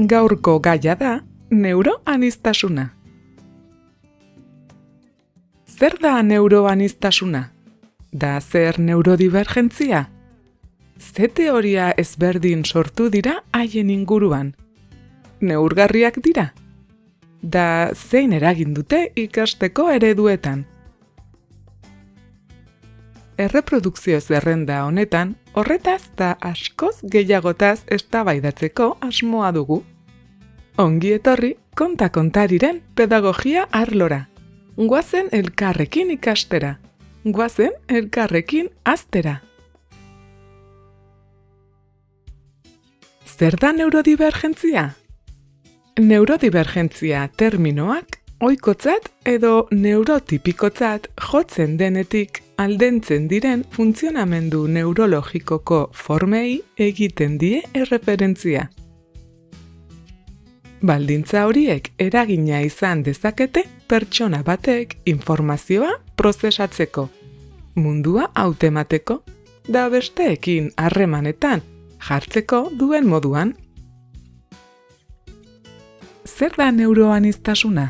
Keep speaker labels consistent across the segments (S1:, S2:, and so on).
S1: Gaurko gaia da neuroaniztasuna. Zer da neuroaniztasuna? Da zer neurodibergentzia? Ze teoria ezberdin sortu dira haien inguruan? Neurgarriak dira? Da zein eragin dute ikasteko ereduetan? Erreprodukzio zerrenda honetan, horretaz da askoz gehiagotaz eztabaidatzeko asmoa dugu. Ongi etorri konta-kontariren pedagogia arlora. Goazen elkarrekin ikastera. Goazen elkarrekin haztera. Zer da neurodibergentzia? Neurodibergentzia terminoak ohikotzat edo neurotipikotzat jotzen denetik aldentzen diren funtzionamendu neurologikoko formei egiten die erreferentzia. Baldintza horiek eragina izan dezakete pertsona batek informazioa prozesatzeko, mundua hautemateko, da besteekin harremanetan jartzeko duen moduan. Zer da neuroaniztasuna?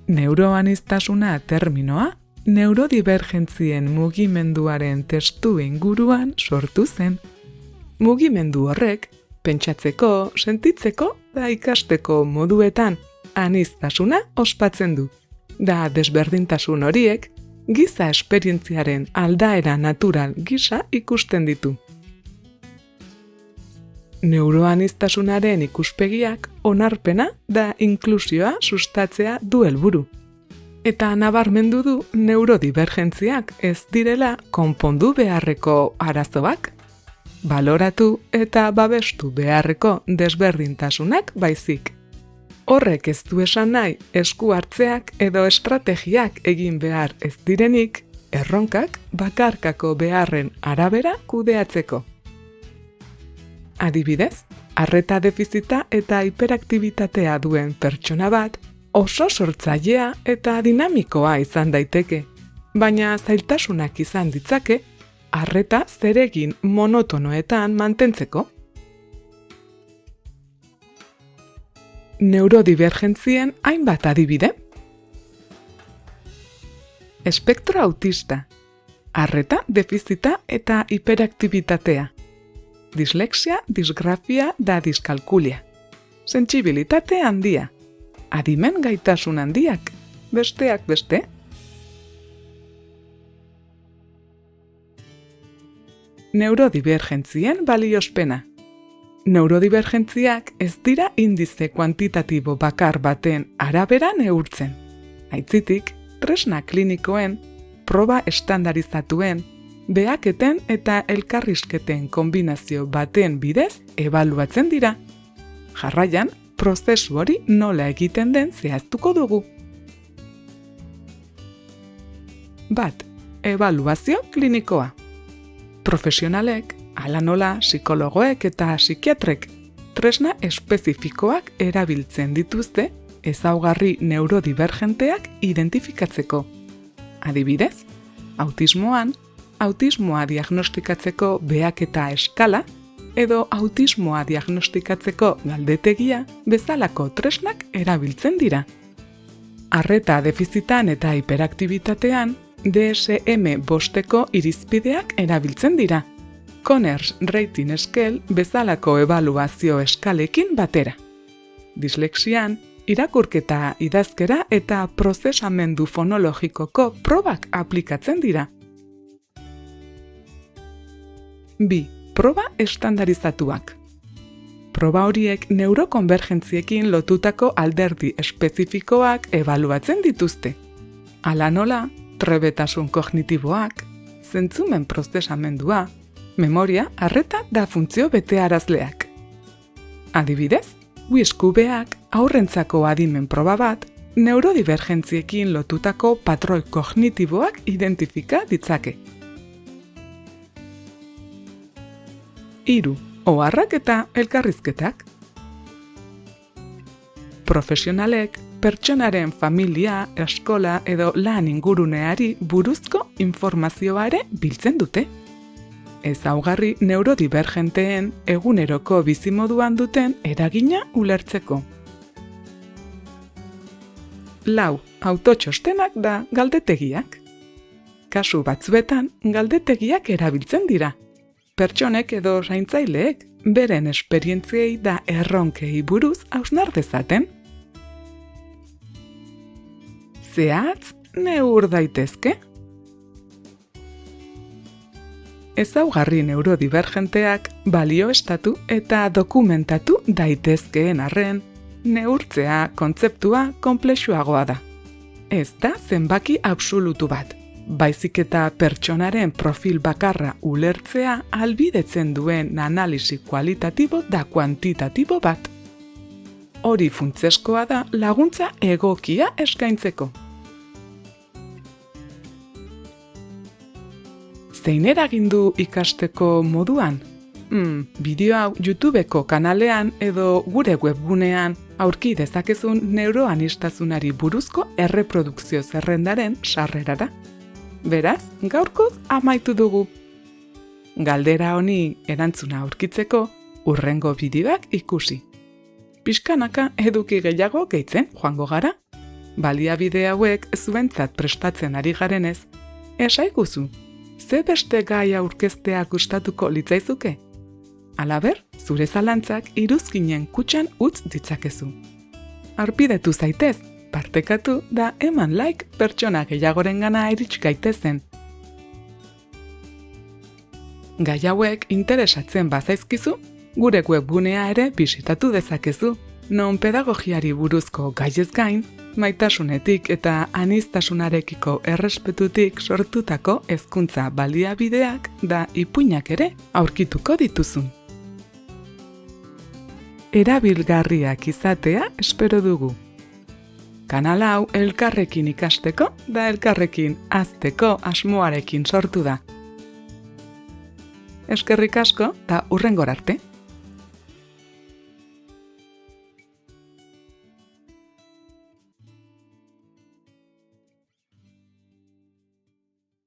S1: Neuroaniztasuna terminoa neurodibergentzien mugimenduaren testu inguruan sortu zen. Mugimendu horrek pentsatzeko, sentitzeko da ikasteko moduetan aniztasuna ospatzen du. Da desberdintasun horiek giza esperientziaren aldaera natural gisa ikusten ditu. Neuroaniztasunaren ikuspegiak onarpena da inklusioa sustatzea du helburu. Eta nabarmendu du neurodibergentziak ez direla konpondu beharreko arazoak, baloratu eta babestu beharreko desberdintasunak baizik. Horrek ez du esan nahi esku hartzeak edo estrategiak egin behar ez direnik, erronkak bakarkako beharren arabera kudeatzeko. Adibidez, arreta defizita eta hiperaktibitatea duen pertsona bat oso sortzailea eta dinamikoa izan daiteke, baina zailtasunak izan ditzake arreta zeregin monotonoetan mantentzeko. Neurodibergentzien hainbat adibide. Espektro autista, arreta defizita eta hiperaktibitatea. Dislexia, disgrafia da diskalkulia. Sentsibilitate handia. Adimen gaitasun handiak, besteak beste. Neurodibergentzien baliospena. Neurodibergentziak ez dira indize kuantitatibo bakar baten arabera neurtzen. Aitzitik, tresna klinikoen, proba estandarizatuen, behaketen eta elkarrizketen kombinazio baten bidez ebaluatzen dira. Jarraian, prozesu hori nola egiten den zehaztuko dugu. Bat, ebaluazio klinikoa. Profesionalek, hala nola psikologoek eta psikiatrek, tresna espezifikoak erabiltzen dituzte ezaugarri neurodibergenteak identifikatzeko. Adibidez, autismoan, autismoa diagnostikatzeko behaketa eskala edo autismoa diagnostikatzeko galdetegia bezalako tresnak erabiltzen dira. Arreta defizitan eta hiperaktibitatean DSM-5 irizpideak erabiltzen dira. Conners Rating Scale bezalako ebaluazio eskalekin batera. Dislexian, irakurketa idazkera eta prozesamendu fonologikoko probak aplikatzen dira. 2. Proba estandarizatuak. Proba horiek neurokonbergentziekin lotutako alderdi espezifikoak ebaluatzen dituzte. Hala nola, trebetasun kognitiboak, zentzumen prozesamendua, memoria, arreta da funtzio betearazleak. Adibidez, WISQ-beak haurrentzako adimen proba bat, neurodibergentziekin lotutako patroi kognitiboak identifika ditzake. 3. Oharrak eta elkarrizketak. Profesionalek pertsonaren familia, eskola edo lan inguruneari buruzko informazioa ere biltzen dute. ezaugarri neurodibergenteen eguneroko bizimoduan duten eragina ulertzeko. 4. Autotxostenak da galdetegiak. Kasu batzuetan, galdetegiak erabiltzen dira. Pertsonek edo zaintzaileek beren esperientziei da erronkei buruz hausnar dezaten. Zehatz neur daitezke? Ezaugarri neurodibergenteak balioestatu eta dokumentatu daitezkeen arren, neurtzea kontzeptua konplexuagoa da. Ez da zenbaki absolutu bat, baizik eta pertsonaren profil bakarra ulertzea ahalbidetzen duen analisi kualitatibo da kuantitatibo bat. Hori funtseskoa da laguntza egokia eskaintzeko. Zein eragin du ikasteko moduan? Bideo hau YouTubeko kanalean edo gure webgunean aurki dezakezun neuroaniztasunari buruzko erreprodukzio zerrendaren sarrerara. Beraz, gaurkoz amaitu dugu. Galdera honi erantzuna aurkitzeko hurrengo bideoak ikusi. Pixkanaka eduki gehiago gehitzen joango gara. Baliabide hauek zuentzat prestatzen ari garenez, esaiguzu, ze beste gai aurkeztea gustatuko litzaizuke? Halaber, zure zalantzak iruzkinen kutxan utz ditzakezu. Arpidetu zaitez, partekatu da eman like pertsona gehiagorengana irits gaitezen. Gai hauek interesatzen bazaizkizu, gure webgunea ere bisitatu dezakezu, non pedagogiari buruzko gaiez gain, maitasunetik eta aniztasunarekiko errespetutik sortutako hezkuntza baliabideak da ipuinak ere aurkituko dituzun. Erabilgarriak izatea espero dugu. Kanal hau elkarrekin ikasteko da elkarrekin hazteko asmoarekin sortu da. Eskerrik asko eta hurrengora arte.